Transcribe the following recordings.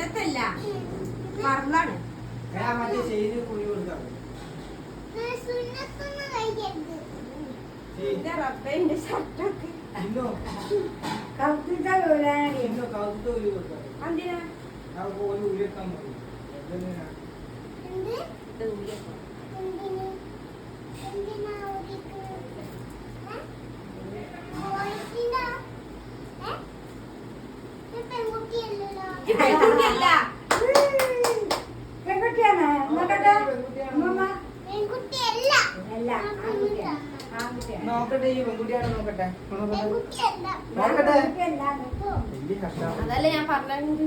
സുന്നത്തല്ല മറന്നാണ് റബ്ബേന്റെ ഷർട്ടൊക്കെ കൗത്തിട്ടാ എന്തിനാ പെൺകുട്ടിയാണ് നോക്കട്ടെ ഈ പെൺകുട്ടിയാണ് നോക്കട്ടെ അതല്ല ഞാൻ പറഞ്ഞത്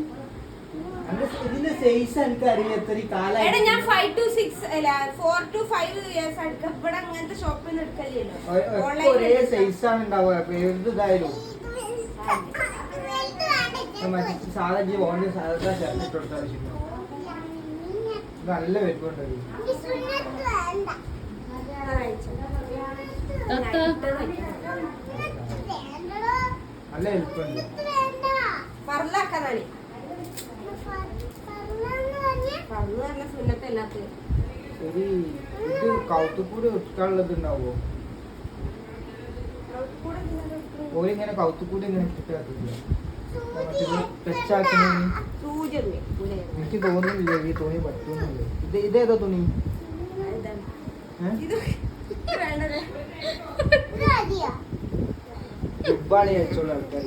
ഇതിന്റെ സൈസ് എനിക്ക് അറിയാം എത്ര കാലം ഞാൻ 5 to 6 അല്ല 4 to 5 ഇയേഴ്സ് എടുക്കാം ഇവിടെ അങ്ങനത്തെ ഷോപ്പിൽ നിന്ന് എടുക്കല്ലോ ഒരേ സൈസ് ആണ് ഉണ്ടാവുക ഏതായാലും സാധാ ജീ ഓൺലൈൻ സാധാ ഷർട്ട് ഇട്ട് കൊടുത്താൽ നല്ല വലിപ്പമുണ്ട് നല്ല വലിപ്പമുണ്ട് പറലാക്കാനാണ് പറന്ന് പറഞ്ഞ സുന്നത്തല്ലാത്ത ശരി ഇത് കൗത്തുക്കൂടി വെക്കാനുള്ളത് ഉണ്ടാവോ ഓരിങ്ങനെ കൗത്തുക്കൂടി ഇങ്ങനെ ഇട്ടിട്ട് എനിക്ക് തോന്നുന്നില്ല ഈ തുണി പറ്റുന്നില്ല ഇതേതാ തുണി ദുബാളി അയച്ചോളൂ ആൾക്കാർ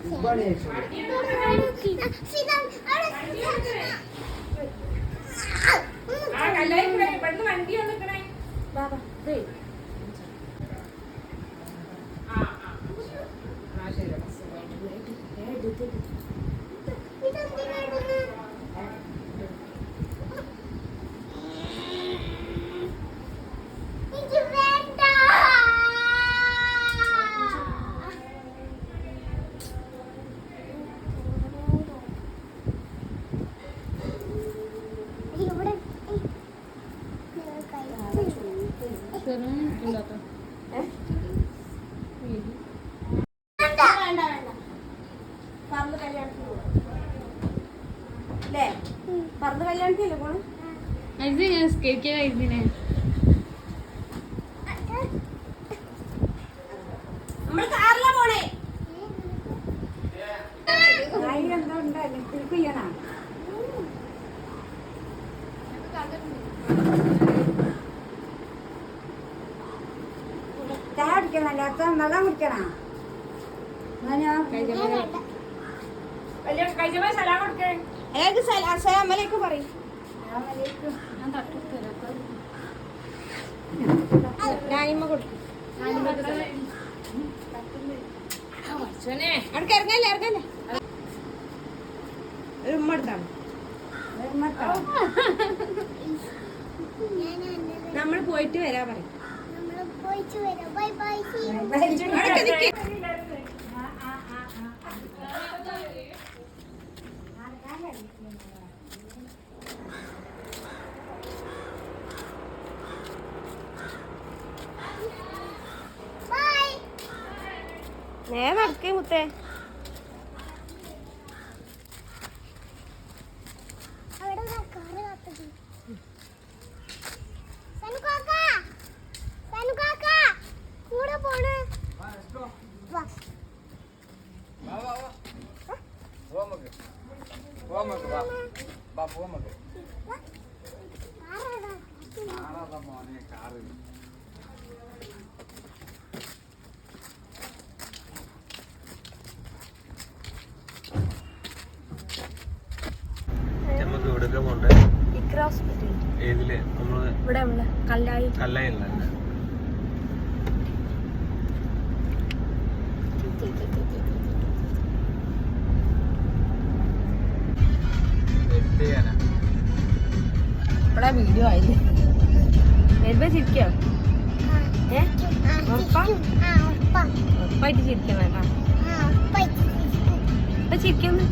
ദുബാളി അയച്ചോളൂ വണ്ടി വന്നിക്കണേ ബാബാ പറന്ന് കല്യാണത്തില്ലേ പോണേ നമ്മൾ കാറിലാ പോണേ എന്താ ഉണ്ടായിരുന്നു തിരിക്കയ്യണ ചായ കുടിക്കണല്ലോ അച്ഛൻ വെള്ളം കുടിക്കണ അസ്സലാമലൈക്കും പറയും ഞാനിമ്മ കൊടുക്കും ഇറങ്ങല്ലേ ഇറങ്ങല്ലേ ഒരു ഉമ്മ എടുത്താണ് നമ്മൾ പോയിട്ട് വരാ പറയും നേരെ നടക്കേ മുത്തേ ഇവിടെ വീഡിയോ ആയില്ലേ ചിരിക്കോ ഉറപ്പായിട്ട് ചിരിക്കണം കേട്ടോ ഇപ്പൊ ചിരിക്കുന്നു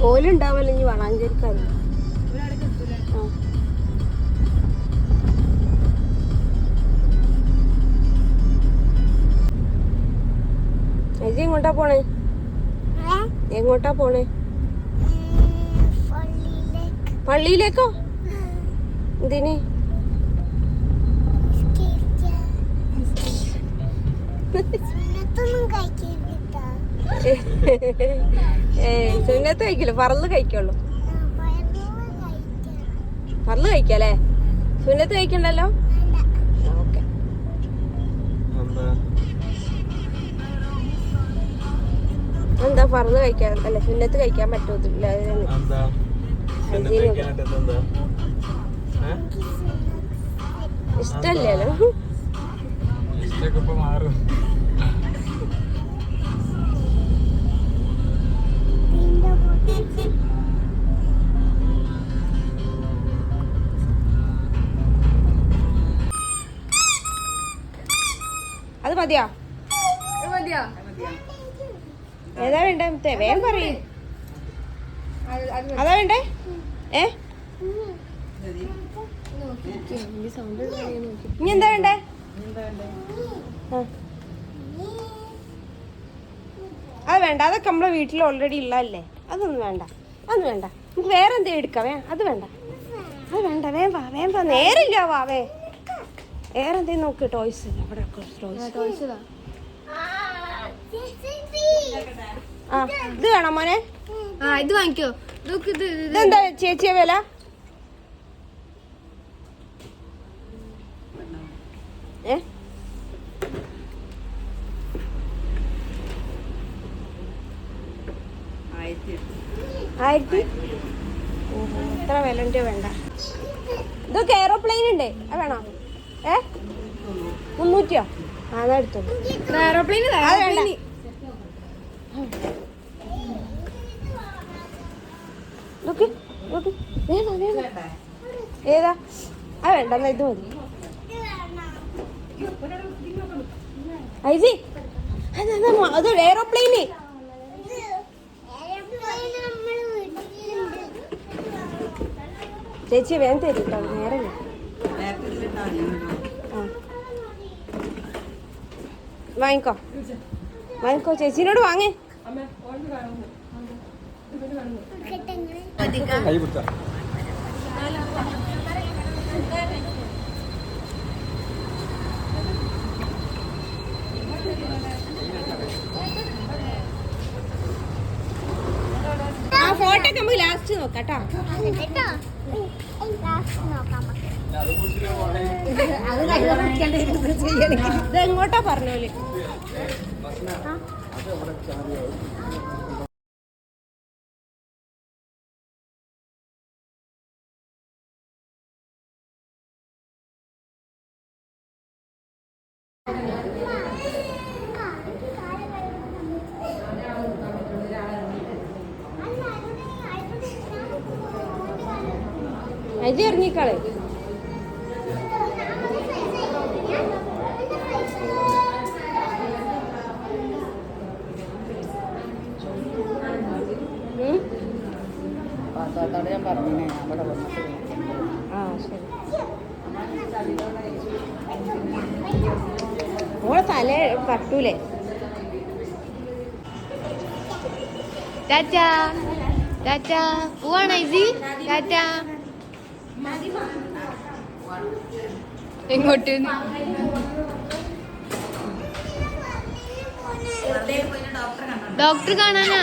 ഓലുണ്ടാവല്ലോ ഇനി വളാഞ്ചേരിക്കാര്. അജി എങ്ങോട്ടാ പോണേ? എങ്ങോട്ടാ പോണേ? പള്ളിയിലേക്കോ? എന്തിന്? സുന്നത്ത് കഴിക്കില്ല, പറന്ന് കഴിക്കുള്ളൂ. പറന്ന് കഴിക്കല്ലേ? സുന്നത്ത് കഴിക്കണ്ടല്ലോ. ഓക്കെ. എന്താ പറന്ന് കഴിക്കാൻ അല്ല, സുന്നത്ത് കഴിക്കാൻ പറ്റത്തില്ല. ഇഷ്ടല്ലല്ലോ. അത് മതിയോ? ഏതാ വേണ്ടേ? വേഗം പറയേ. അതാ വേണ്ടേ? ഇനി എന്താ വേണ്ടേ? അത് വേണ്ട, അതൊക്കെ നമ്മളെ വീട്ടിൽ ഓൾറെഡി ഉള്ളതല്ലേ. അതൊന്നും വേണ്ട, അതൊന്നും വേണ്ട. നമുക്ക് വേറെ എന്തെങ്കിലും എടുക്കാം. അത് വേണ്ട, അത് വേണ്ട. വേം വാ, നേരില്ല. വാവേ വേറെ എന്തെങ്കിലും നോക്ക്. ടോയ്സ് അവിടെ ടോയ്സ്. ആ ഇത് വേണോ മോനെ? ഇത് വാങ്ങിക്കോ. ഇതെന്താ ചേച്ചിയെ വില? ആയിരത്തി എത്ര വിലൻ്റെ വേണ്ട. ഇതൊക്കെ എയറോപ്ലെയിൻ ഉണ്ട്, അത് വേണോ? 300? അതാ എടുത്തോളൂ. എയറോപ്ലെയിൻ അത് വേണ്ട. ഏതാ? അത് വേണ്ട, എന്നാ ഇത് മതി. ഐസി അതൊരു എയറോപ്ലെയിന്. ചേച്ചി വേഗം തരും കേട്ടോ, നേരെ. വാങ്ങിക്കോ ചേച്ചീനോട് വാങ്ങേ. ഫോട്ടോ നമുക്ക് ലാസ്റ്റ് നോക്കാട്ടോ. ഇതെങ്ങോട്ടാ പറഞ്ഞോല്? അജി ഇറങ്ങിക്കളെ. ഞാൻ പറഞ്ഞേ അവിടെ ശരി. ഓളെ തല തട്ടൂലേ? ടാറ്റാ ടാറ്റാ. പോവാണ് ഐസി. ടാറ്റാ. എങ്ങോട്ട്? ഡോക്ടർ കാണാനാ?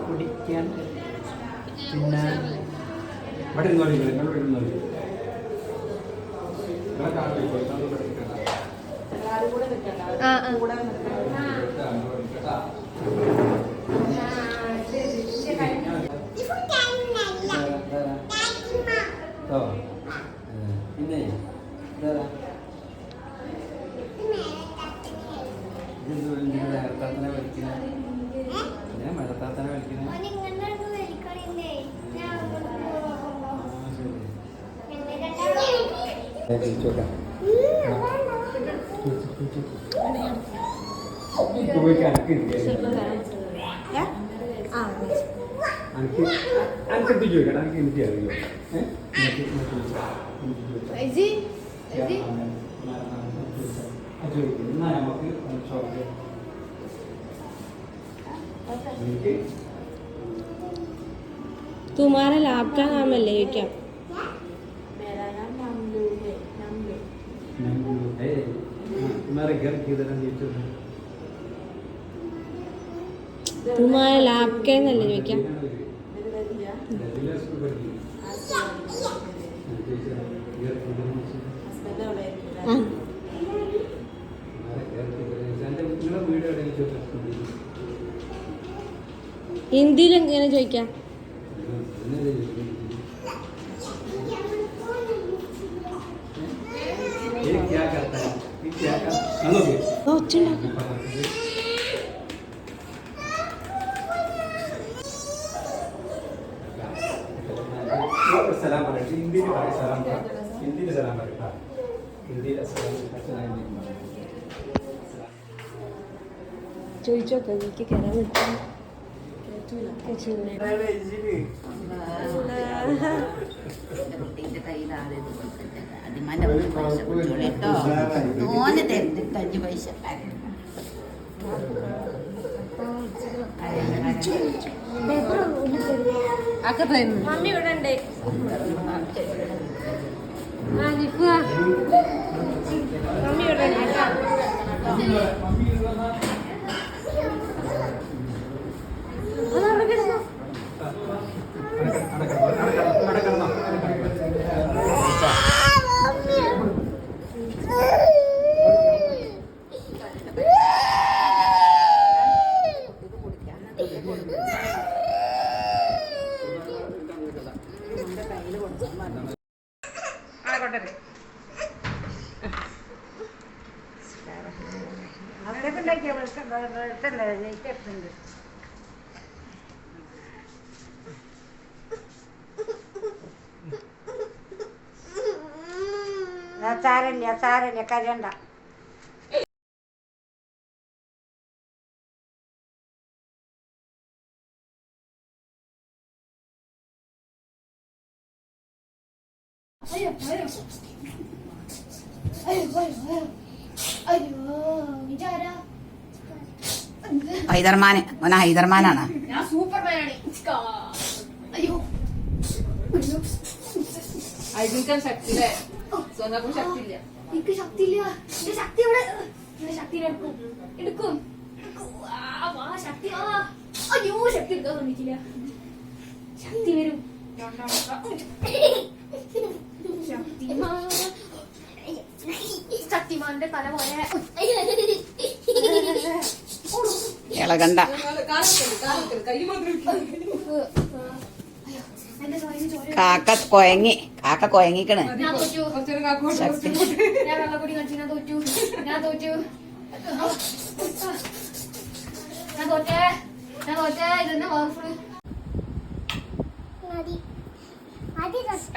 കുടിക്കാൻ പിന്നെ ഇവിടെ പിന്നെ ഐസി ഐസി तुम्हारा लाभ का नाम है ले क्या तुम्हारे घर किधर है तुम्हारा लाभ के नല്ലേ ചോദിക്കാം ഹിന്ദിയിൽ എങ്ങനെ ചോദിക്കാം सलाम हिंदी सलाम हिंदी सलाम हिंदी ചോദിച്ചോക്കെ എനിക്ക് കയറാൻ പറ്റും മമ്മി ഇവിടെ ഉണ്ട് മമ്മി ഇവിടെ അതവിടെ കിടന്നു സാരല്ല കരണ്ട ഹൈദർമാൻ ഓന ഹൈദർമാനാണ് ഞാൻ സൂപ്പർമാനാണ് അയ്യോ ഐതിക്കാൻ ശക്തിയില്ലേ സ്വന്തം ശക്തിയില്ല എനിക്ക് ശക്തിയില്ല എന്റെ ശക്തി ഇവിടെ എന്റെ ശക്തി എടുക്കും ശക്തി അയ്യോ ശക്തി എടുക്കാൻ തോന്നിക്കില്ല ശക്തി വരും ശക്തിമാന്റെ തല പോലെ ഇളകണ്ട കാക്ക കൊയങ്ങിക്കണ് ശക്തി ഞാൻ വെള്ളപ്പൊടി കളിച്ചു ഞാൻ തോറ്റു ഇതെന്നെ പവർഫുൾ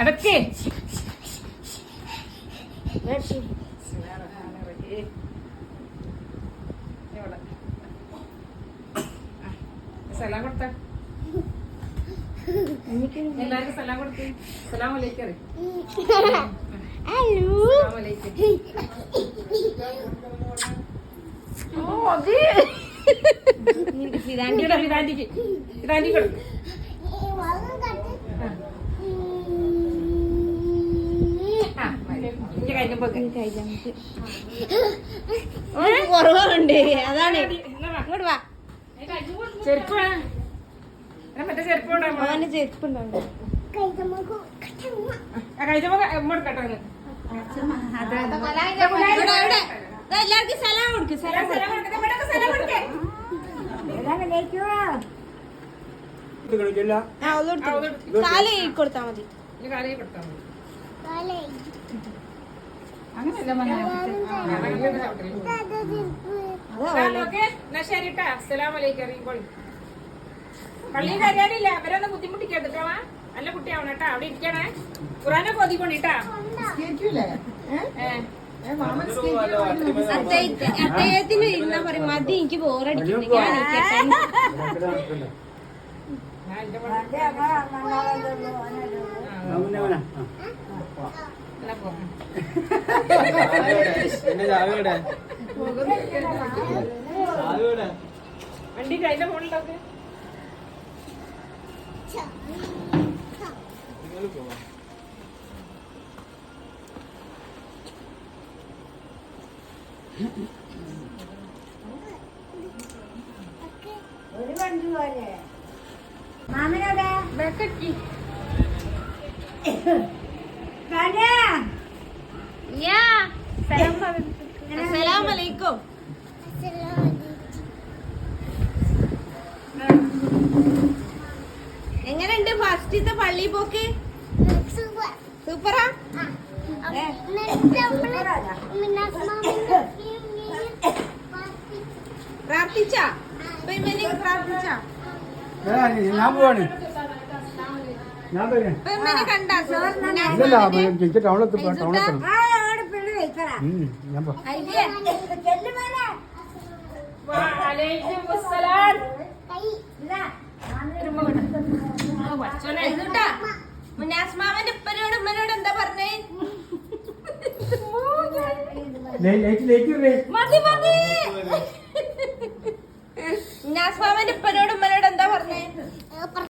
ഇടയ്ക്ക് സലാം കൊടുത്ത എല്ലാവർക്കും സലാം കൊടുത്ത് സലാം അലൈക്കും ഇതാന്റി കൊടുക്കും കുറവുണ്ട് അതാണ് ഇങ്ങോട്ട് വാ ചെരുപ്പ് മറ്റേ ചെരുപ്പ് അവന്റെ ചെരുപ്പുണ്ടാവും എല്ലാവർക്കും സലാം കൊടുക്കും കാലേ കൊടുത്താ മതി ശരിട്ടാ അസ്സലാമലൈക്കും പള്ളിയിൽ കയറിയാലില്ല അവരൊന്ന് ബുദ്ധിമുട്ടിക്കെടുക്കവാ നല്ല കുട്ടിയാവണം കേട്ടാ അവിടെ ഇരിക്കണേ ഖുറാനൊക്കെ ഒതുക്കൊണ്ടിട്ടാ അദ്ദേഹത്തിന് ഇരുന്നാ പറയും മതി എനിക്ക് ബോറടിക്കുന്നു ഞാൻ ഇരിക്കട്ടെ. വണ്ടി കയ്യിലെ മുകളിലൊക്കെ ഒരു വണ്ടി പോലെ മാമനോടെ ബക്കറ്റി അസ്സലാമലൈക്കും. എങ്ങനെയുണ്ട് ഫസ്റ്റത്തെ പള്ളി പോക്ക്? സൂപ്പറാ. പ്രാർത്ഥിച്ചാ പ്രാർത്ഥിച്ചാ ഞാൻ പോവാണ്. ഞാൻ കണ്ടാ ടൗണിലെത്തി ടൗണിലെത്തണം. ഞാൻ പോ. മുനാസ്മാവന്റെ ഉപ്പനോട് ഉമ്മനോട് എന്താ പറഞ്ഞേ? മതി മതി. മുനാസ്മാവന്റെ ഉപ്പനോട് ഉമ്മനോട് എന്താ പറഞ്ഞേ?